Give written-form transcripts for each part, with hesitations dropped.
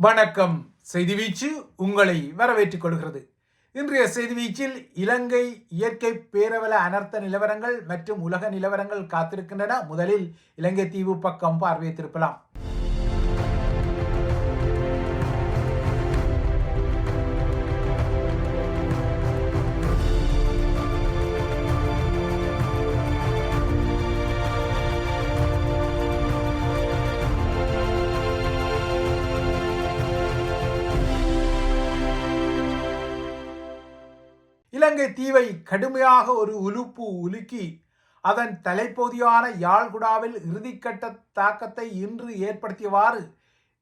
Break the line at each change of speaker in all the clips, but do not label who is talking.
வணக்கம். செய்தி வீச்சு உங்களை வரவேற்றுக் கொள்கிறது. இன்றைய செய்தி வீச்சில் இலங்கை இயற்கை பேரவல அனர்த்த நிலவரங்கள் மற்றும் உலக நிலவரங்கள் காத்திருக்கின்றன. முதலில் இலங்கை தீவு பக்கம் பார்வையை திருப்பலாம். இலங்கை தீவை கடுமையாக ஒரு உலுக்கி அதன் தலைப்பகுதியான யாழ்குடாவில் இறுதிக்கட்ட தாக்கத்தை இன்று ஏற்படுத்தியவாறு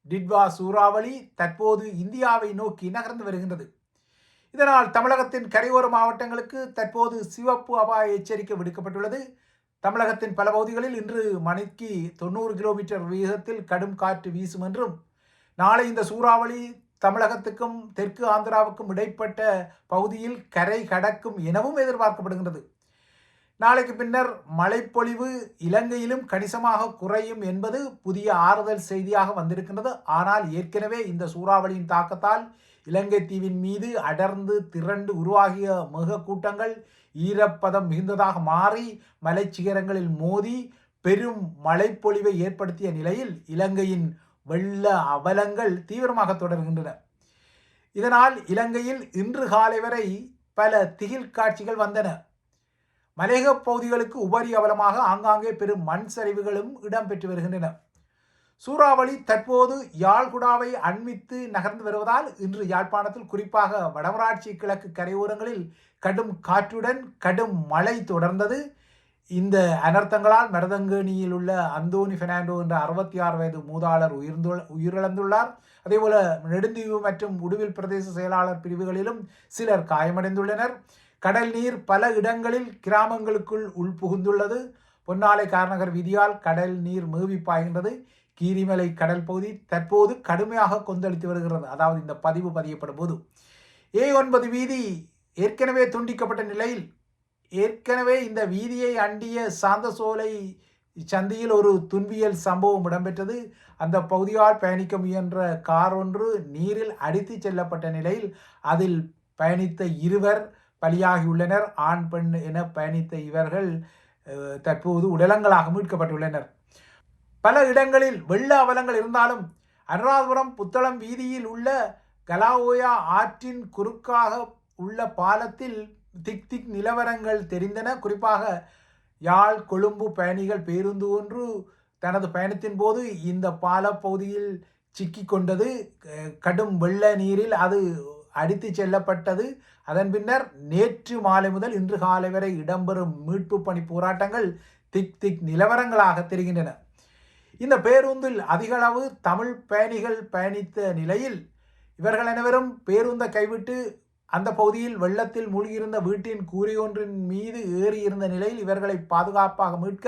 டிட்வா சூறாவளி தற்போது இந்தியாவை நோக்கி நகர்ந்து வருகின்றது. இதனால் தமிழகத்தின் கரையோர மாவட்டங்களுக்கு தற்போது சிவப்பு அபாய எச்சரிக்கை விடுக்கப்பட்டுள்ளது. தமிழகத்தின் பல பகுதிகளில் இன்று மணிக்கு 90 கிலோமீட்டர் வேகத்தில் கடும் காற்று வீசும் என்றும், நாளை இந்த சூறாவளி தமிழகத்துக்கும் தெற்கு ஆந்திராவுக்கும் இடைப்பட்ட பகுதியில் கரை கடக்கும் எனவும் எதிர்பார்க்கப்படுகின்றது. நாளைக்கு பின்னர் மழைப்பொழிவு இலங்கையிலும் கணிசமாக குறையும் என்பது புதிய ஆறுதல் செய்தியாக வந்திருக்கின்றது. ஆனால் ஏற்கனவே இந்த சூறாவளியின் தாக்கத்தால் இலங்கை தீவின் மீது அடர்ந்து திரண்டு உருவாகிய மேகக்கூட்டங்கள் ஈரப்பதம் மிகுந்ததாக மாறி மலைச்சிகரங்களில் மோதி பெரும் மழைப்பொழிவை ஏற்படுத்திய நிலையில் இலங்கையின் வெள்ள அவலங்கள் தீவிரமாக தொடர்கின்றன. இதனால் இலங்கையில் இன்று காலை வரை பல திகில் காட்சிகள் வந்தன. மலையக பகுதிகளுக்கு உபரி அவலமாக ஆங்காங்கே பெரும் மண் சரிவுகளும் இடம்பெற்று வருகின்றன. சூறாவளி தற்போது யாழ்குடாவை அண்மித்து நகர்ந்து வருவதால் இன்று யாழ்ப்பாணத்தில் குறிப்பாக வடமராட்சி கிழக்கு கரையோரங்களில் கடும் காற்றுடன் கடும் மழை தொடர்ந்தது. இந்த அனர்த்தங்களால் மருதங்கேணியில் உள்ள அந்தோனி பெர்னாண்டோ என்ற 66 வயது மூதாளர் உயிரிழந்துள்ளார். அதேபோல நெடுந்தீவு மற்றும் உடுவில் பிரதேச செயலாளர் பிரிவுகளிலும் சிலர் காயமடைந்துள்ளனர். கடல் நீர் பல இடங்களில் கிராமங்களுக்குள் உள்புகுந்துள்ளது. பொன்னாலை காரநகர் வீதியால் கடல் நீர் மேவி பாய்கின்றது. கீரிமலை கடல் பகுதி தற்போது கடுமையாக கொந்தளித்து வருகிறது. அதாவது இந்த பதிவு பதியப்படும் போது A9 வீதி ஏற்கனவே துண்டிக்கப்பட்ட நிலையில் ஏற்கனவே இந்த வீதியை அண்டிய சாந்தசோலை சந்தியில் ஒரு துன்பியல் சம்பவம் இடம்பெற்றது. அந்த பகுதியால் பயணிக்க முயன்ற கார் ஒன்று நீரில் அடித்து செல்லப்பட்ட நிலையில் அதில் பயணித்த 2 பலியாகியுள்ளனர். ஆண் பெண் என பயணித்த இவர்கள் தற்போது உடலங்களாக மீட்கப்பட்டுள்ளனர். பல இடங்களில் வெள்ள அவலங்கள் இருந்தாலும் அனுராதபுரம் புத்தளம் வீதியில் உள்ள கலாஓயா ஆற்றின் குறுக்காக உள்ள பாலத்தில் திக் நிலவரங்கள் தெரிந்தன. குறிப்பாக யாழ் கொழும்பு பயணிகள் பேருந்து ஒன்று தனது பயணத்தின் போது இந்த பாலப்பகுதியில் சிக்கி கொண்டது. கடும் வெள்ள நீரில் அது அடித்து செல்லப்பட்டது. அதன் பின்னர் நேற்று மாலை முதல் இன்று காலை வரை இடம்பெறும் மீட்பு பணி போராட்டங்கள் திக் நிலவரங்களாக தெரிகின்றன. இந்த பேருந்தில் அதிகளவு தமிழ் பயணிகள் பயணித்த நிலையில் இவர்கள் அனைவரும் பேருந்தை கைவிட்டு அந்த பகுதியில் வெள்ளத்தில் மூழ்கியிருந்த வீட்டின் கூரை ஒன்றின் மீது ஏறியிருந்த நிலையில் இவர்களை பாதுகாப்பாக மீட்க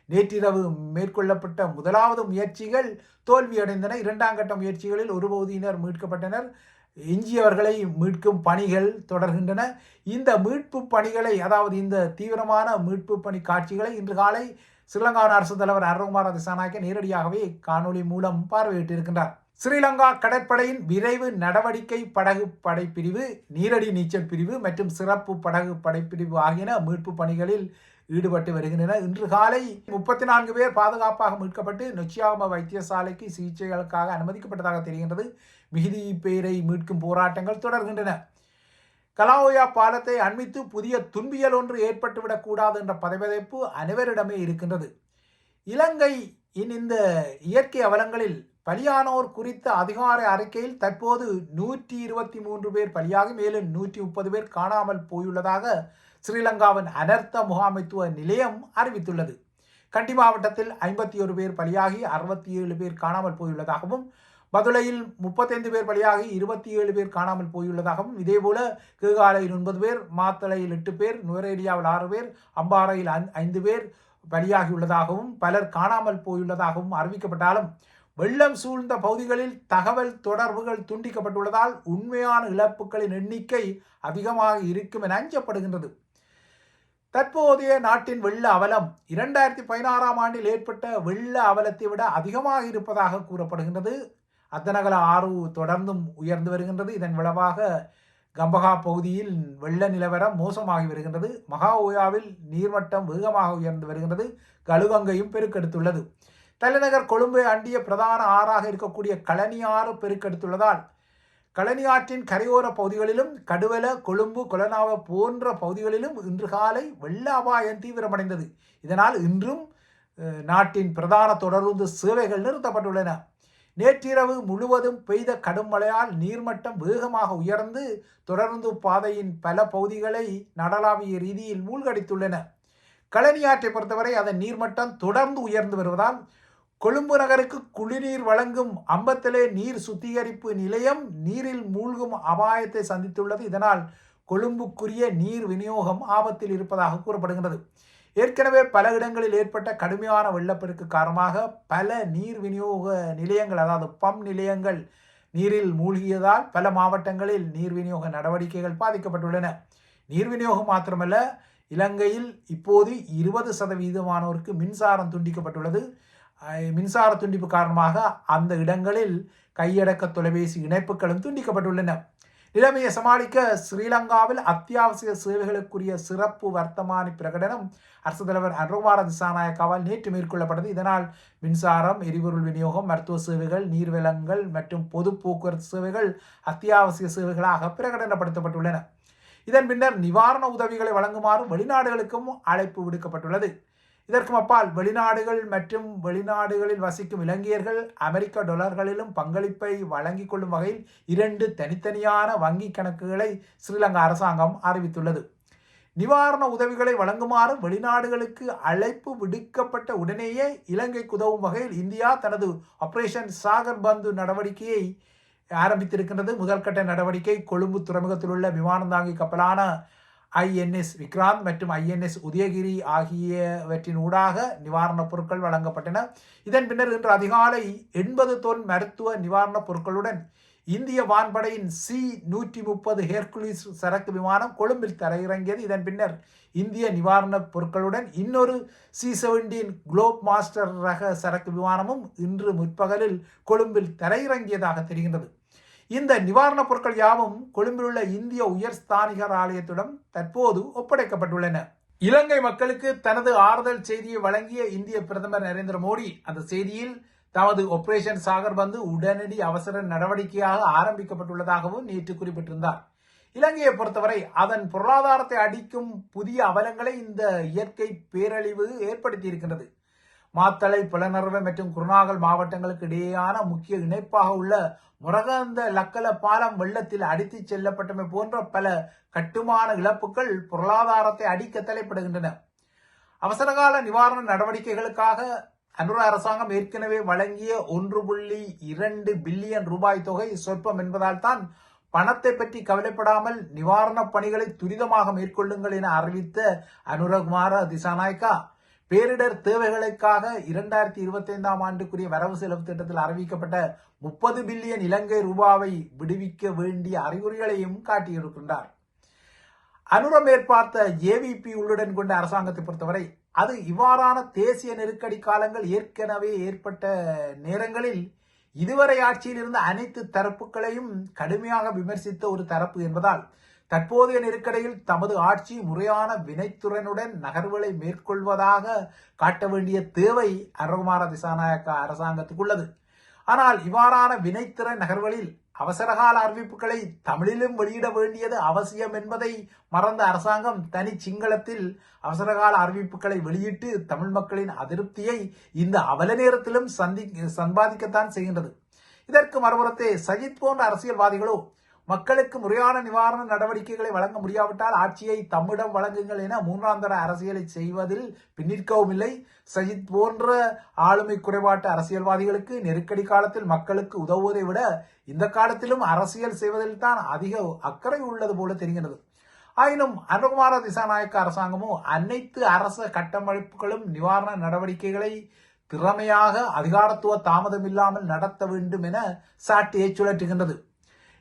நேற்றிரவு மேற்கொள்ளப்பட்ட முதலாவது முயற்சிகள் தோல்வியடைந்தன. 2ஆம் கட்ட முயற்சிகளில் ஒரு பகுதியினர் மீட்கப்பட்டனர். எஞ்சியவர்களை மீட்கும் பணிகள் தொடர்கின்றன. இந்த மீட்பு பணிகளை, அதாவது இந்த தீவிரமான மீட்பு பணி காட்சிகளை இன்று காலை ஸ்ரீலங்காவின் அரசு தலைவர் அருண்குமார் திசாநாயக்க நேரடியாகவே காணொலி மூலம் பார்வையிட்டிருக்கின்றார். ஸ்ரீலங்கா கடற்படையின் விரைவு நடவடிக்கை படகு படைப்பிரிவு, நீரடி நீச்சல் பிரிவு மற்றும் சிறப்பு படகு படைப்பிரிவு ஆகியன மீட்பு பணிகளில் ஈடுபட்டு வருகின்றன. இன்று காலை 34 பேர் பாதுகாப்பாக மீட்கப்பட்டு நொச்சியாகம வைத்தியசாலைக்கு சிகிச்சைகளுக்காக அனுமதிக்கப்பட்டதாக தெரிகின்றது. மிகுதி பேரை மீட்கும் போராட்டங்கள் தொடர்கின்றன. கலாஓயா பாலத்தை அண்மித்து புதிய துன்பியல் ஒன்று ஏற்பட்டுவிடக்கூடாது என்ற பதைபதைப்பு அனைவரிடமே இருக்கின்றது. இலங்கையின் இந்த இயற்கை அவலங்களில் பலியானோர் குறித்த அதிகார அறிக்கையில் தற்போது 123 பேர் பலியாகி மேலும் 130 பேர் காணாமல் போயுள்ளதாக ஸ்ரீலங்காவின் அனர்த்த முகாமைத்துவ நிலையம் அறிவித்துள்ளது. கண்டி மாவட்டத்தில் 51 பேர் பலியாகி 67 பேர் காணாமல் போயுள்ளதாகவும், பதுளையில் 35 பேர் பலியாகி 27 பேர் காணாமல் போயுள்ளதாகவும், இதேபோல கேகாலையில் 9 பேர், மாத்தளையில் 8 பேர், நுவரேலியாவில் 6 பேர், அம்பாறையில் 5 பேர் பலியாகியுள்ளதாகவும் பலர் காணாமல் போயுள்ளதாகவும் அறிவிக்கப்பட்டாலும் வெள்ளம் சூழ்ந்த பகுதிகளில் தகவல் தொடர்புகள் துண்டிக்கப்பட்டுள்ளதால் உண்மையான இழப்புகளின் எண்ணிக்கை அதிகமாக இருக்கும் என அஞ்சப்படுகின்றது. தற்போதைய நாட்டின் வெள்ள அவலம் 2016ஆம் ஆண்டில் ஏற்பட்ட வெள்ள அவலத்தை விட அதிகமாக இருப்பதாக கூறப்படுகின்றது. அத்தனகல ஆறு தொடர்ந்தும் உயர்ந்து வருகின்றது. இதன் விளைவாக கம்பஹா பகுதியில் வெள்ள நிலவரம் மோசமாகி வருகின்றது. மகா ஓயாவில் நீர்மட்டம் வேகமாக உயர்ந்து வருகின்றது. கழுகங்கையும் பெருக்கெடுத்துள்ளது. தலைநகர் கொழும்பை அண்டிய பிரதான ஆறாக இருக்கக்கூடிய களனி ஆறு பெருக்கெடுத்துள்ளதால் களனி ஆற்றின் கரையோர பகுதிகளிலும் கடுவல, கொழும்பு, கொலனாவ போன்ற பகுதிகளிலும் இன்று காலை வெள்ள அபாயம் தீவிரமடைந்தது. இதனால் இன்றும் நாட்டின் பிரதான தொடருந்து சேவைகள் நிறுத்தப்பட்டுள்ளன. நேற்றிரவு முழுவதும் பெய்த கடும் மழையால் நீர்மட்டம் வேகமாக உயர்ந்து தொடருந்து பாதையின் பல பகுதிகளை நடலாவிய ரீதியில் மூழ்கடித்துள்ளன. களனி ஆற்றை பொறுத்தவரை அதன் நீர்மட்டம் தொடர்ந்து உயர்ந்து வருவதால் கொழும்பு நகருக்கு குடிநீர் வழங்கும் அம்பத்தலே நீர் சுத்திகரிப்பு நிலையம் நீரில் மூழ்கும் அபாயத்தை சந்தித்துள்ளது. இதனால் கொழும்புக்குரிய நீர் விநியோகம் ஆபத்தில் இருப்பதாக கூறப்படுகிறது. ஏற்கனவே பல இடங்களில் ஏற்பட்ட கடுமையான வெள்ளப்பெருக்கு காரணமாக பல நீர் விநியோக நிலையங்கள், அதாவது பம்ப் நிலையங்கள் நீரில் மூழ்கியதால் பல மாவட்டங்களில் நீர் விநியோக நடவடிக்கைகள் பாதிக்கப்பட்டுள்ளன. நீர் விநியோகம் மாத்திரமல்ல, இலங்கையில் இப்போது 20% மின்சாரம் துண்டிக்கப்பட்டுள்ளது. மின்சார துண்டிப்பு காரணமாக அந்த இடங்களில் கையடக்க தொலைபேசி இணைப்புகளும் துண்டிக்கப்பட்டுள்ளன. நிலைமையை சமாளிக்க ஸ்ரீலங்காவில் அத்தியாவசிய சேவைகளுக்குரிய சிறப்பு வர்த்தமானி பிரகடனம் அரசு தலைவர் அனுரகுமார திசாநாயக்காவால் நேற்று மேற்கொள்ளப்பட்டது. இதனால் மின்சாரம், எரிபொருள் விநியோகம், மருத்துவ சேவைகள், நீர்வளங்கள் மற்றும் பொது போக்குவரத்து சேவைகள் அத்தியாவசிய சேவைகளாக பிரகடனப்படுத்தப்பட்டுள்ளன. இதன் பின்னர் நிவாரண உதவிகளை வழங்குமாறு வெளிநாடுகளுக்கும் அழைப்பு விடுக்கப்பட்டுள்ளது. இதற்கும் அப்பால் வெளிநாடுகள் மற்றும் வெளிநாடுகளில் வசிக்கும் இலங்கையர்கள் அமெரிக்க டாலர்களிலும் பங்களிப்பை வழங்கிக் கொள்ளும் வகையில் 2 தனித்தனியான வங்கி கணக்குகளை ஸ்ரீலங்கா அரசாங்கம் அறிவித்துள்ளது. நிவாரண உதவிகளை வழங்குமாறு வெளிநாடுகளுக்கு அழைப்பு விடுக்கப்பட்ட உடனேயே இலங்கைக்கு உதவும் வகையில் இந்தியா தனது ஆபரேஷன் சாகர் பந்து நடவடிக்கையை ஆரம்பித்திருக்கின்றது. முதல்கட்ட நடவடிக்கை கொழும்பு துறைமுகத்தில் உள்ள விமானந்தாங்கி கப்பலான INS விக்ராந்த் மற்றும் INS உதயகிரி ஆகியவற்றின் ஊடாக நிவாரணப் பொருட்கள் வழங்கப்பட்டன. இதன் பின்னர் இன்று அதிகாலை 80 தொன் மருத்துவ நிவாரணப் பொருட்களுடன் இந்திய வான்படையின் C-130 ஹெர்குலிஸ் சரக்கு விமானம் கொழும்பில் தரையிறங்கியது. இதன் பின்னர் இந்திய நிவாரணப் பொருட்களுடன் இன்னொரு C-17 குளோப் மாஸ்டர் ரக சரக்கு விமானமும் இன்று முற்பகலில் கொழும்பில் தரையிறங்கியதாக தெரிகின்றது. இந்த நிவாரணப் பொருட்கள் யாவும் கொழும்பில் உள்ள இந்திய உயர்ஸ்தானிகர் ஆலயத்திடம் தற்போது ஒப்படைக்கப்பட்டுள்ளன. இலங்கை மக்களுக்கு தனது ஆறுதல் செய்தியை வழங்கிய இந்திய பிரதமர் நரேந்திர மோடி அந்த செய்தியில் தமது ஆபரேஷன் சாகர் பந்து உடனடி அவசர நடவடிக்கையாக ஆரம்பிக்கப்பட்டுள்ளதாகவும் நேற்று குறிப்பிட்டிருந்தார். இலங்கையை பொறுத்தவரை அதன் பொருளாதாரத்தை அடிக்கும் புதிய அவலங்களை இந்த இயற்கை பேரழிவு ஏற்படுத்தி இருக்கின்றது. மாத்தளை, புலனறுவை மற்றும் குருநாகல் மாவட்டங்களுக்கு இடையேயான முக்கிய இணைப்பாக உள்ள முரகந்த லக்கல பாலம் வெள்ளத்தில் அடித்துச் செல்லப்பட்டமை போன்ற பல கட்டுமான இழப்புகள் பொருளாதாரத்தை அடிக்க தலைப்படுகின்றன. அவசரகால நிவாரண நடவடிக்கைகளுக்காக அனுர அரசாங்கம் ஏற்கனவே வழங்கிய 1.2 பில்லியன் ரூபாய் தொகை சொற்பம் என்பதால் தான் பணத்தை பற்றி கவலைப்படாமல் நிவாரணப் பணிகளை துரிதமாக மேற்கொள்ளுங்கள் என அறிவித்த அனுரகுமார திசாநாயக்கா பேரிடர் தேவைகளுக்காக 2025ஆம் ஆண்டுக்குரிய வரவு செலவு திட்டத்தில் அறிவிக்கப்பட்ட 30 பில்லியன் இலங்கை ரூபாவை விடுவிக்க வேண்டிய அறிகுறிகளையும் காட்டியிருக்கின்றார். அனுர மேற்பார்த்த JVP உள்ளுடன் கொண்ட அரசாங்கத்தை பொறுத்தவரை அது இவ்வாறான தேசிய நெருக்கடி காலங்கள் ஏற்கனவே ஏற்பட்ட நேரங்களில் இதுவரை ஆட்சியில் இருந்த அனைத்து தரப்புகளையும் கடுமையாக விமர்சித்த ஒரு தரப்பு என்பதால் தற்போதைய நெருக்கடியில் தமது ஆட்சி முறையான வினைத்துறையுடன் நகர்வுகளை மேற்கொள்வதாக காட்ட வேண்டிய தேவை அனுரகுமார திசாநாயக்கா அரசாங்கத்துக்கு உள்ளது. ஆனால் இவ்வாறான வினைத்திற நகர்வுகளில் அவசரகால அறிவிப்புகளை தமிழிலும் வெளியிட வேண்டியது அவசியம் என்பதை மறந்த அரசாங்கம் தனி சிங்களத்தில் அவசரகால அறிவிப்புகளை வெளியிட்டு தமிழ் மக்களின் அதிருப்தியை இந்த அவல நேரத்திலும் சம்பாதிக்கத்தான் செய்கின்றது. இதற்கு மறுபுறத்தே சஜித் போன்ற அரசியல்வாதிகளோ மக்களுக்கு முறையான நிவாரண நடவடிக்கைகளை வழங்க முடியாவிட்டால் ஆட்சியை தம்மிடம் வழங்குங்கள் என மூன்றாந்தர அரசியலை செய்வதில் பின்னிற்கவும் இல்லை. சஜித் போன்ற ஆளுமை குறைபாட்டு அரசியல்வாதிகளுக்கு நெருக்கடி காலத்தில் மக்களுக்கு உதவுவதை விட இந்த காலத்திலும் அரசியல் செய்வதில் தான் அதிக அக்கறை உள்ளது போல தெரிகிறது. ஆயினும் அனுரகுமார திசாநாயக்க அரசாங்கமோ அனைத்து அரச கட்டமைப்புகளும் நிவாரண நடவடிக்கைகளை திறமையாக அதிகாரத்துவ தாமதம் இல்லாமல் நடத்த வேண்டும் என சாட்டியை சுழற்றுகின்றது.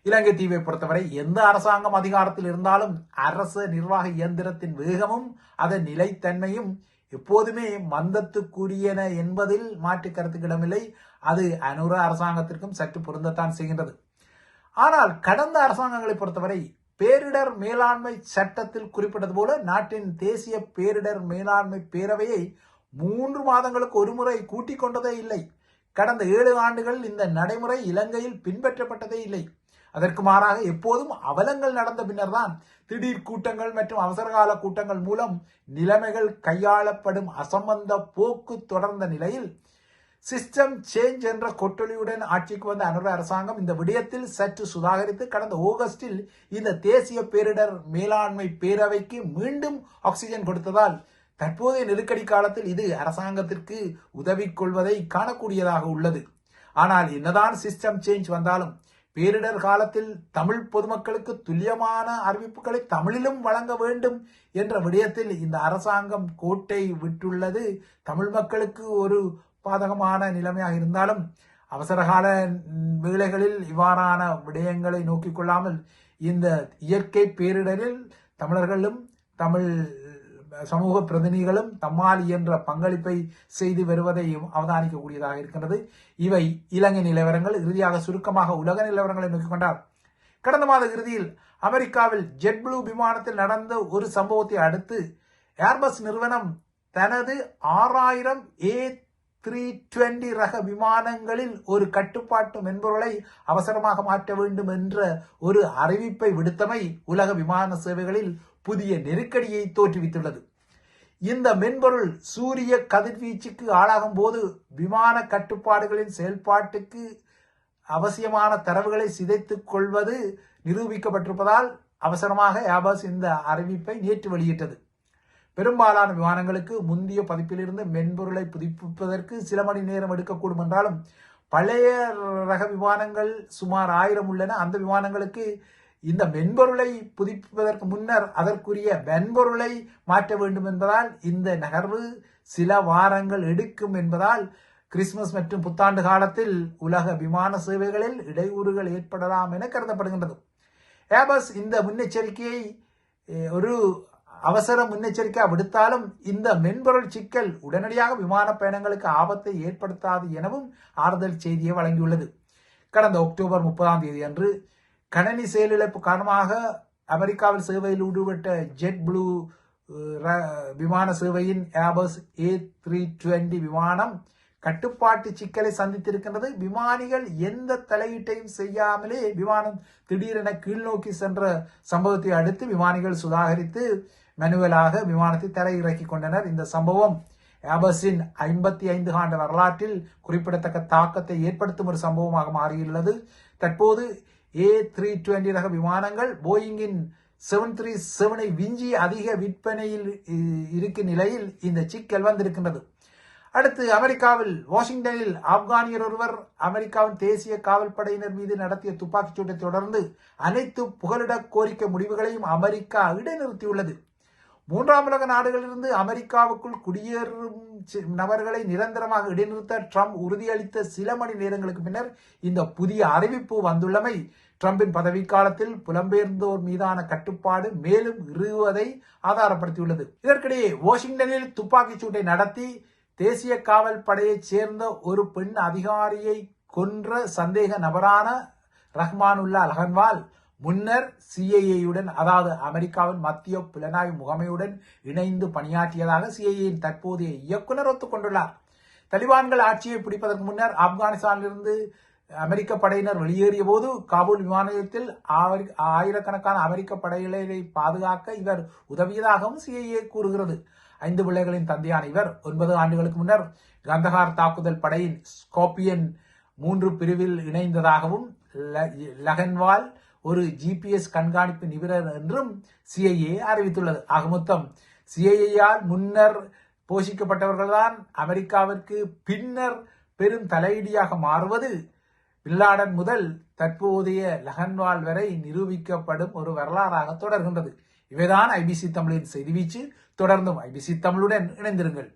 இலங்கை தீவை பொறுத்தவரை எந்த அரசாங்கம் அதிகாரத்தில் இருந்தாலும் அரச நிர்வாக இயந்திரத்தின் வேகமும் அதன் நிலைத்தன்மையும் எப்போதுமே மந்தத்துக்குரியன என்பதில் மாற்று கருத்துக்கிடமில்லை. அது அனுர அரசாங்கத்திற்கும் சற்று பொருந்தத்தான் செய்கின்றது. ஆனால் கடந்த அரசாங்கங்களை பொறுத்தவரை பேரிடர் மேலாண்மை சட்டத்தில் குறிப்பிட்டது போல நாட்டின் தேசிய பேரிடர் மேலாண்மை பேரவையை 3 மாதங்களுக்கு ஒருமுறை கூட்டிக் கொண்டதே இல்லை. கடந்த 7 ஆண்டுகள் இந்த நடைமுறை இலங்கையில் பின்பற்றப்பட்டதே இல்லை. அதற்கு மாறாக எப்போதும் அவலங்கள் நடந்த பின்னர்தான் திடீர் கூட்டங்கள் மற்றும் அவசரகால கூட்டங்கள் மூலம் நிலைமைகள் கையாளப்படும் அசம்பந்த போக்கு தொடர்ந்த நிலையில் சிஸ்டம் சேஞ்ச் என்ற கொட்டொலியுடன் ஆட்சிக்கு வந்த அனுர அரசாங்கம் இந்த விடயத்தில் சற்று சுதாகரித்து கடந்த ஆகஸ்டில் இந்த தேசிய பேரிடர் மேலாண்மை பேரவைக்கு மீண்டும் ஆக்சிஜன் கொடுத்ததால் தற்போதைய நெருக்கடி காலத்தில் இது அரசாங்கத்திற்கு உதவி கொள்வதை காணக்கூடியதாக உள்ளது. ஆனால் என்னதான் சிஸ்டம் சேஞ்ச் வந்தாலும் பேரிடர் காலத்தில் தமிழ் பொதுமக்களுக்கு துல்லியமான அறிவிப்புகளை தமிழிலும் வழங்க வேண்டும் என்ற விடயத்தில் இந்த அரசாங்கம் கோட்டை விட்டுள்ளது தமிழ் மக்களுக்கு ஒரு பாதகமான நிலைமையாக இருந்தாலும் அவசரகால வேளைகளில் இவ்வாறான விடயங்களை நோக்கிக் கொள்ளாமல் இந்த இயற்கை பேரிடரில் தமிழர்களும் தமிழ் சமூக பிரதிநிதிகளும் தம்மால் இயன்ற பங்களிப்பை செய்து வருவதையும் அவதானிக்கக்கூடியதாக இருக்கின்றது. இவை இலங்கை நிலவரங்கள். இறுதியாக சுருக்கமாக உலக நிலவரங்களை நோக்கிக் கொண்டார். கடந்த மாத இறுதியில் அமெரிக்காவில் ஜெட் ப்ளூ விமானத்தில் நடந்த ஒரு சம்பவத்தை அடுத்து ஏர்பஸ் நிறுவனம் தனது 6000 A320 ரக விமானங்களில் ஒரு கட்டுப்பாட்டு மென்பொருளை அவசரமாக மாற்ற வேண்டும் என்ற ஒரு அறிவிப்பை விடுத்தமை உலக விமான சேவைகளில் புதிய நெருக்கடியை தோற்றுவித்துள்ளது. இந்த மென்பொருள் சூரிய கதிர்வீச்சுக்கு ஆளாகும் போது விமான கட்டுப்பாடுகளின் செயல்பாட்டுக்கு அவசியமான தரவுகளை சிதைத்துக் கொள்வது நிரூபிக்கப்பட்டிருப்பதால் அவசரமாக ஏர்பஸ் இந்த அறிவிப்பை நேற்று வெளியிட்டது. பெரும்பாலான விமானங்களுக்கு முந்தைய பதிப்பிலிருந்து மென்பொருளை புதுப்பிப்பதற்கு சில மணி நேரம் எடுக்கக்கூடும் என்றாலும் பழைய ரக விமானங்கள் சுமார் 1000 உள்ளன. அந்த விமானங்களுக்கு இந்த மென்பொருளை புதுப்பிப்பதற்கு முன்னர் அதற்குரிய மென்பொருளை மாற்ற வேண்டும் என்பதால் இந்த நகர்வு சில வாரங்கள் எடுக்கும் என்பதால் கிறிஸ்துமஸ் மற்றும் புத்தாண்டு காலத்தில் உலக விமான சேவைகளில் இடையூறுகள் ஏற்படலாம் என கருதப்படுகின்றது. ஏர்பஸ் இந்த முன்னெச்சரிக்கையை ஒரு அவசர முன்னெச்சரிக்கை விடுத்தாலும் இந்த மென்பொருள் சிக்கல் உடனடியாக விமான பயணங்களுக்கு ஆபத்தை ஏற்படுத்தாது எனவும் ஆறுதல் செய்தியை வழங்கியுள்ளது. கடந்த அக்டோபர் 30 அன்று கணனி செயலிழப்பு காரணமாக அமெரிக்காவில் சேவையில் ஈடுபட்ட ஜெட் ப்ளூ விமான சேவையின் ஏர்பஸ் A320 விமானம் கட்டுப்பாட்டு சிக்கலை சந்தித்திருக்கின்றது. விமானிகள் எந்த தலையீட்டையும் செய்யாமலே விமானம் திடீரென கீழ்நோக்கி சென்ற சம்பவத்தை அடுத்து விமானிகள் சுதாகரித்து மேனுவலாக விமானத்தை தரையிறக்கி கொண்டனர். இந்த சம்பவம் ஏர்பஸின் 55 ஆண்டு வரலாற்றில் குறிப்பிடத்தக்க தாக்கத்தை ஏற்படுத்தும் ஒரு சம்பவமாக மாறியுள்ளது. தற்போது A320 ரக விமானங்கள் போயிங்கின் 737 விஞ்சி அதிக விற்பனையில் இருக்கும் நிலையில் இந்த சிக்கல் வந்திருக்கின்றது. அடுத்து அமெரிக்காவில் வாஷிங்டனில் ஆப்கானியர் ஒருவர் அமெரிக்காவின் தேசிய காவல் படையினர் மீது நடத்திய துப்பாக்கிச் சூட்டை தொடர்ந்து அனைத்து புகலிட கோரிக்கை முடிவுகளையும் அமெரிக்கா இடைநிறுத்தியுள்ளது. 3ஆம் உலக நாடுகளிலிருந்து அமெரிக்காவுக்குள் குடியேறும் நபர்களை நிரந்தரமாக இடைநிறுத்த ட்ரம்ப் உறுதியளித்த சில மணி நேரங்களுக்கு பின்னர் இந்த புதிய அறிவிப்பு வந்துள்ளமை ட்ரம்பின் பதவிக்காலத்தில் புலம்பெயர்ந்தோர் மீதான கட்டுப்பாடு மேலும் இறுகுவதை ஆதாரப்படுத்தியுள்ளது. இதற்கிடையே வாஷிங்டனில் துப்பாக்கிச் சூட்டை நடத்தி தேசிய காவல் படையைச் சேர்ந்த ஒரு பெண் அதிகாரியை கொன்ற சந்தேக நபரான ரஹ்மானுல்லா லஹன்வால் முன்னர் சிஐஏயுடன் அதாவது அமெரிக்காவின் மத்திய புலனாய்வு முகமையுடன் இணைந்து பணியாற்றியதாக சிஐஏயின் தற்போதைய இயக்குனர் ஒத்துக்கொண்டுள்ளார். தலிபான்கள் ஆட்சியை பிடிப்பதற்கு முன்னர் ஆப்கானிஸ்தானிலிருந்து அமெரிக்க படையினர் வெளியேறிய போது காபூல் விமான நிலையத்தில் ஆயிரக்கணக்கான அமெரிக்க படையினரை பாதுகாக்க இவர் உதவியதாகவும் சிஐஏ கூறுகிறது. 5 பிள்ளைகளின் தந்தையான இவர் 9 ஆண்டுகளுக்கு முன்னர் கந்தகார் தாக்குதல் படையின் ஸ்கார்பியன் 3 பிரிவில் இணைந்ததாகவும் லஹன்வால் ஒரு ஜிபிஎஸ் கண்காணிப்பு நிபுணர் என்றும் சிஐஏ அறிவித்துள்ளது. ஆக மொத்தம் சிஐஏயால் முன்னர் போஷிக்கப்பட்டவர்கள்தான் அமெரிக்காவிற்கு பின்னர் பெரும் தலையீடியாக மாறுவது பின்லாடன் முதல் தற்போதைய லஹன்வால் வரை நிரூபிக்கப்படும் ஒரு வரலாறாக தொடர்கின்றது. இவைதான் ஐபிசி தமிழின் செய்தி வீச்சு. தொடர்ந்தும் ஐபிசி தமிழுடன் இணைந்திருங்கள்.